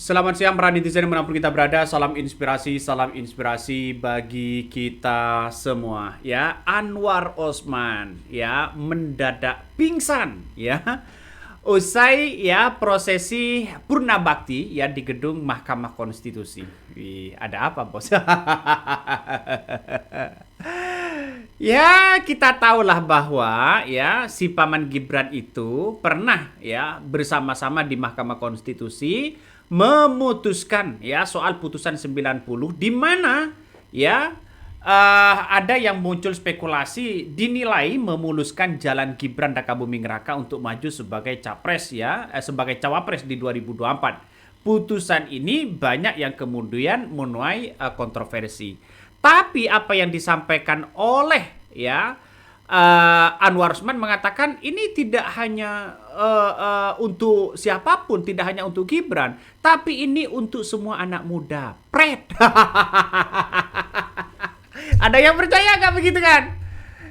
Selamat siang para netizen dimanapun kita berada. Salam inspirasi bagi kita semua. Ya, Anwar Osman ya mendadak pingsan ya. Usai ya prosesi Purna Bakti ya di gedung Mahkamah Konstitusi. Wih, ada apa bos? Ya, kita tahulah bahwa ya si Paman Gibran itu pernah ya bersama-sama di Mahkamah Konstitusi memutuskan ya soal putusan 90 di mana ya ada yang muncul spekulasi dinilai memuluskan jalan Gibran Rakabuming Raka untuk maju sebagai capres ya sebagai cawapres di 2024. Putusan ini banyak yang kemudian menuai kontroversi. Tapi apa yang disampaikan oleh ya Anwar Usman mengatakan ini tidak hanya untuk siapapun, tidak hanya untuk Gibran, tapi ini untuk semua anak muda. Pret. Ada yang percaya nggak begitu kan?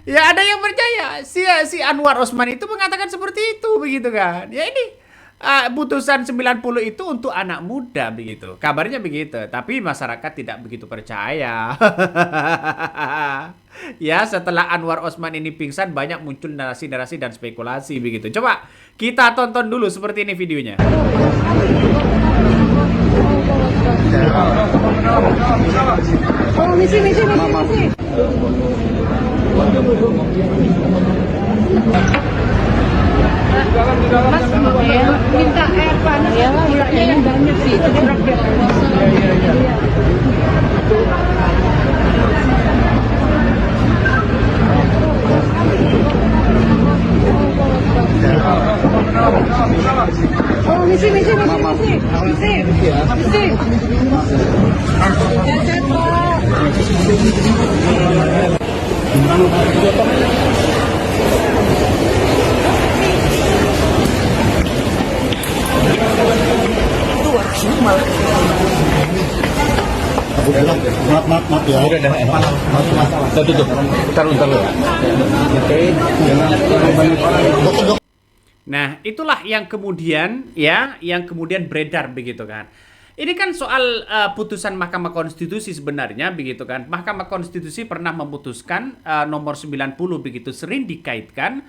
Ya ada yang percaya. Si Anwar Usman itu mengatakan seperti itu begitu kan? Ya ini putusan 90 itu untuk anak muda begitu. Kabarnya begitu, tapi masyarakat tidak begitu percaya. Ya, setelah Anwar Osman ini pingsan banyak muncul narasi-narasi dan spekulasi begitu. Coba kita tonton dulu seperti ini videonya. Misi. Mas, minta air panas ya, mintanya yang banyak sih. Misi. Maaf ya. Udah tutup. Taruh ya. Nah, itulah yang kemudian beredar begitu kan. Ini kan soal putusan Mahkamah Konstitusi sebenarnya begitu kan. Mahkamah Konstitusi pernah memutuskan nomor 90 begitu sering dikaitkan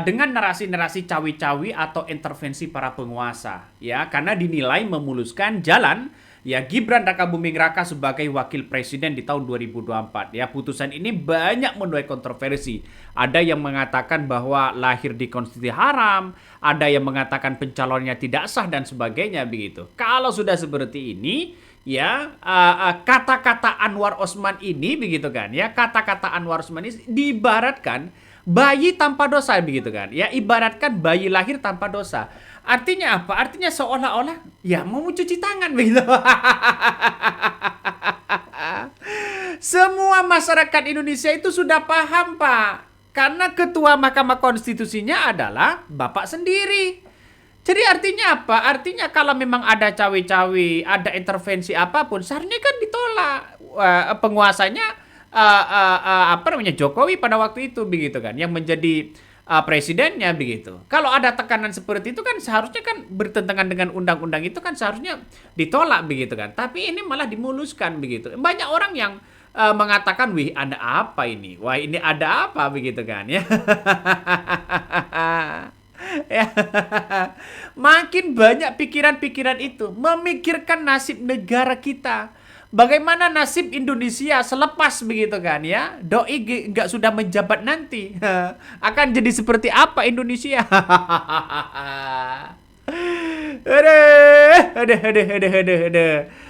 dengan narasi-narasi cawi-cawi atau intervensi para penguasa ya karena dinilai memuluskan jalan ya Gibran Rakabuming Raka sebagai wakil presiden di tahun 2024 ya. Putusan ini banyak menuai kontroversi. Ada yang mengatakan bahwa lahir di konstitusi haram, ada yang mengatakan pencalonnya tidak sah dan sebagainya begitu. Kalau sudah seperti ini ya kata-kata Anwar Osman ini begitu kan ya, kata-kata Anwar Osman ini diibaratkan bayi tanpa dosa begitu kan ya, ibaratkan bayi lahir tanpa dosa. Artinya apa? Artinya seolah-olah ya mau mencuci tangan begitu. Semua masyarakat Indonesia itu sudah paham Pak, karena ketua Mahkamah Konstitusinya adalah Bapak sendiri. Jadi artinya apa? Artinya kalau memang ada cawe-cawe, ada intervensi apapun, seharusnya kan ditolak. Penguasanya Jokowi pada waktu itu begitu kan, yang menjadi presidennya begitu. Kalau ada tekanan seperti itu kan seharusnya kan bertentangan dengan undang-undang itu kan seharusnya ditolak begitu kan. Tapi ini malah dimuluskan begitu. Banyak orang yang mengatakan, wih ada apa ini? Wah ini ada apa begitu kan ya. Ya. Makin banyak pikiran-pikiran itu memikirkan nasib negara kita. Bagaimana nasib Indonesia selepas begitu kan ya? Doi nggak sudah menjabat nanti akan jadi seperti apa Indonesia? Aduh.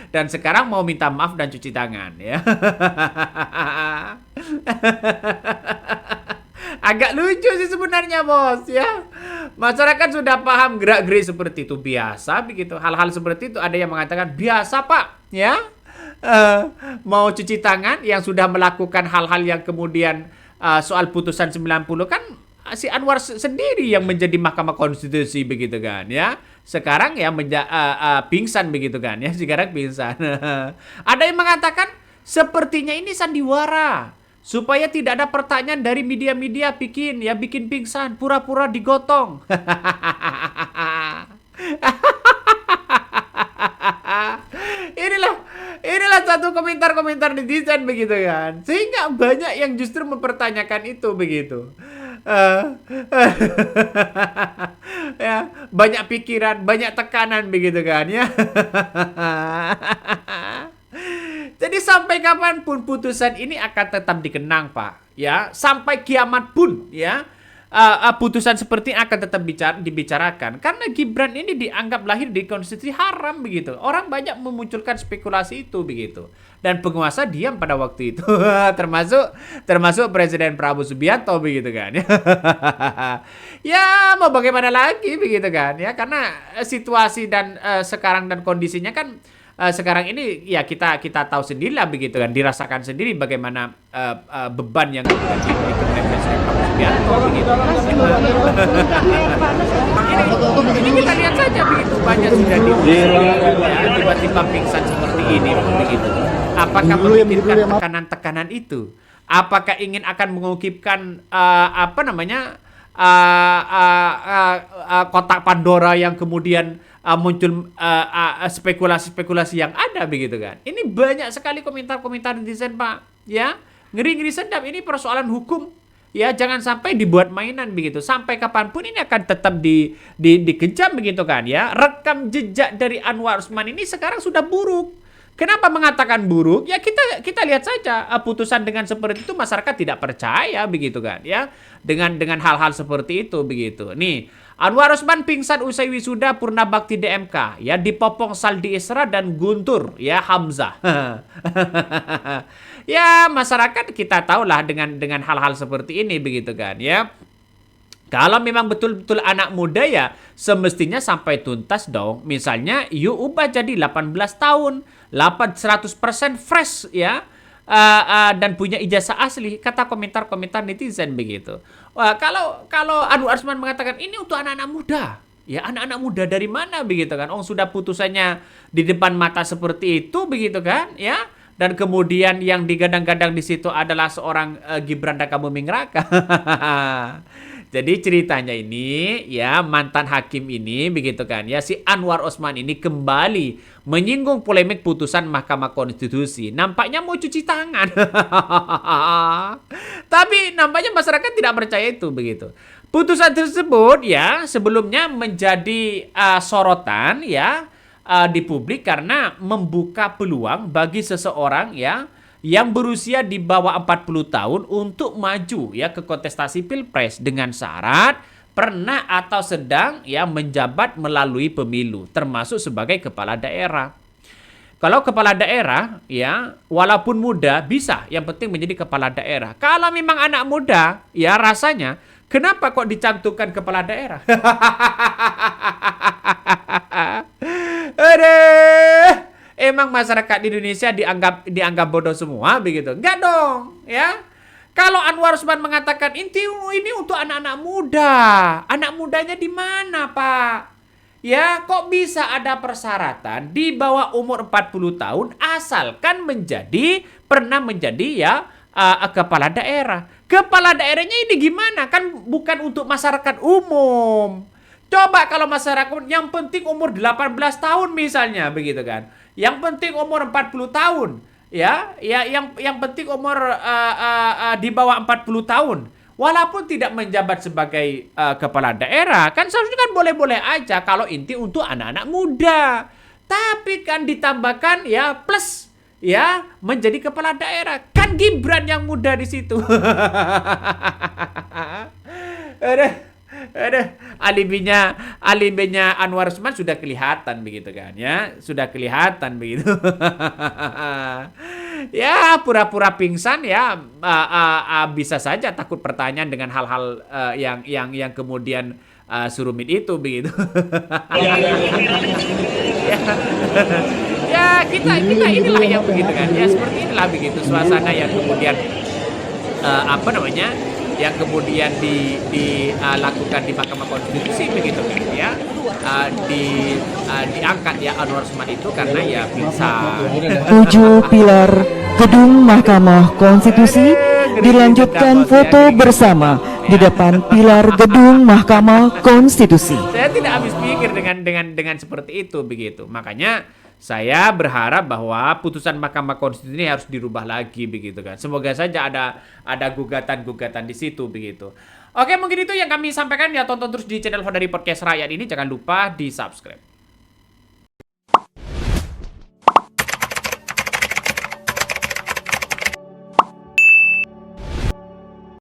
Dan sekarang mau minta maaf dan cuci tangan ya. Agak lucu sih sebenarnya bos ya. Masyarakat sudah paham gerak-gerik seperti itu biasa begitu. Hal-hal seperti itu ada yang mengatakan biasa Pak ya. Mau cuci tangan yang sudah melakukan hal-hal yang kemudian soal putusan 90 kan si Anwar sendiri yang menjadi Mahkamah Konstitusi begitu kan ya. Sekarang ya pingsan begitu kan ya. Sekarang pingsan. Ada yang mengatakan sepertinya ini sandiwara supaya tidak ada pertanyaan dari media-media bikin pingsan, pura-pura digotong. inilah inilah satu komentar-komentar netizen begitu kan, sehingga banyak yang justru mempertanyakan itu begitu. Eh, ya, banyak pikiran, banyak tekanan begitu kan ya. Jadi sampai kapanpun putusan ini akan tetap dikenang, Pak. Ya, sampai kiamat pun ya. Putusan seperti ini akan tetap dibicarakan karena Gibran ini dianggap lahir di konstitusi haram begitu. Orang banyak memunculkan spekulasi itu begitu. Dan penguasa diam pada waktu itu. termasuk Presiden Prabowo Subianto begitu kan. Ya, mau bagaimana lagi begitu kan ya, karena situasi dan sekarang dan kondisinya kan sekarang ini ya kita tahu sendiri lah begitu kan, dirasakan sendiri bagaimana beban yang dimiliki oleh Presiden Prabowo Subianto begitu. Ini kita lihat saja begitu, banyak sudah ya, tiba-tiba pingsan seperti ini begitu. Apakah memikirkan tekanan-tekanan itu? Apakah ingin akan mengukipkan kotak Pandora yang kemudian muncul spekulasi-spekulasi yang ada begitu kan. Ini banyak sekali komentar-komentar netizen, Pak. Ya, ngeri-ngeri sedap. Ini persoalan hukum. Ya, jangan sampai dibuat mainan begitu. Sampai kapanpun ini akan tetap dikejam begitu kan ya. Rekam jejak dari Anwar Usman ini sekarang sudah buruk. Kenapa mengatakan buruk? Ya kita lihat saja putusan dengan seperti itu masyarakat tidak percaya begitu kan ya. Dengan hal-hal seperti itu begitu. Nih, Anwar Usman pingsan usai wisuda Purna Bakti DMK ya, dipopong Saldi Isra dan Guntur ya Hamzah. Ya, masyarakat kita tahulah dengan hal-hal seperti ini begitu kan ya. Kalau memang betul-betul anak muda ya semestinya sampai tuntas dong. Misalnya you ubah jadi 18 tahun, 100% fresh ya. Dan punya ijazah asli, kata komentar-komentar netizen begitu. Wah, kalau Anwar Usman mengatakan ini untuk anak-anak muda. Ya, anak-anak muda dari mana begitu kan? Sudah putusannya di depan mata seperti itu begitu kan? Ya. Dan kemudian yang digadang-gadang di situ adalah seorang Gibran Rakabuming Raka. Jadi ceritanya ini ya, mantan hakim ini begitu kan ya, si Anwar Usman ini kembali menyinggung polemik putusan Mahkamah Konstitusi. Nampaknya mau cuci tangan. Tapi nampaknya masyarakat tidak percaya itu begitu. Putusan tersebut ya sebelumnya menjadi sorotan ya di publik karena membuka peluang bagi seseorang ya yang berusia di bawah 40 tahun untuk maju ya ke kontestasi Pilpres dengan syarat pernah atau sedang ya menjabat melalui pemilu termasuk sebagai kepala daerah. Kalau kepala daerah ya walaupun muda bisa, yang penting menjadi kepala daerah. Kalau memang anak muda ya rasanya kenapa kok dicantumkan kepala daerah? Aduh. Emang masyarakat di Indonesia dianggap bodoh semua begitu? Enggak dong, ya. Kalau Anwar Usman mengatakan ini untuk anak-anak muda. Anak mudanya di mana, Pak? Ya, kok bisa ada persyaratan di bawah umur 40 tahun asalkan pernah menjadi ya kepala daerah. Kepala daerahnya ini gimana? Kan bukan untuk masyarakat umum. Coba kalau masyarakat yang penting umur 18 tahun misalnya begitu kan. Yang penting umur 40 tahun, ya yang penting umur di bawah 40 tahun. Walaupun tidak menjabat sebagai kepala daerah, kan seharusnya kan boleh-boleh aja kalau inti untuk anak-anak muda. Tapi kan ditambahkan ya plus ya menjadi kepala daerah. Kan Gibran yang muda di situ. Alibinya Anwar Usman sudah kelihatan begitu kan ya, sudah kelihatan begitu. Ya pura-pura pingsan ya, bisa saja takut pertanyaan dengan hal-hal yang kemudian surumit itu begitu. Ya kita inilah yang begitu kan ya, seperti inilah begitu suasana yang kemudian yang kemudian dilakukan di Mahkamah Konstitusi begitu kan ya, diangkat ya Anwar Usman itu karena ya bisa 7 pilar gedung Mahkamah Konstitusi dilanjutkan foto bersama di depan pilar gedung Mahkamah Konstitusi. Saya tidak habis pikir dengan seperti itu begitu. Makanya Saya berharap bahwa putusan Mahkamah Konstitusi ini harus dirubah lagi begitu kan. Semoga saja ada gugatan-gugatan di situ begitu. Oke, mungkin itu yang kami sampaikan ya. Tonton terus di channel Honda Podcast Rakyat ini, jangan lupa di-subscribe.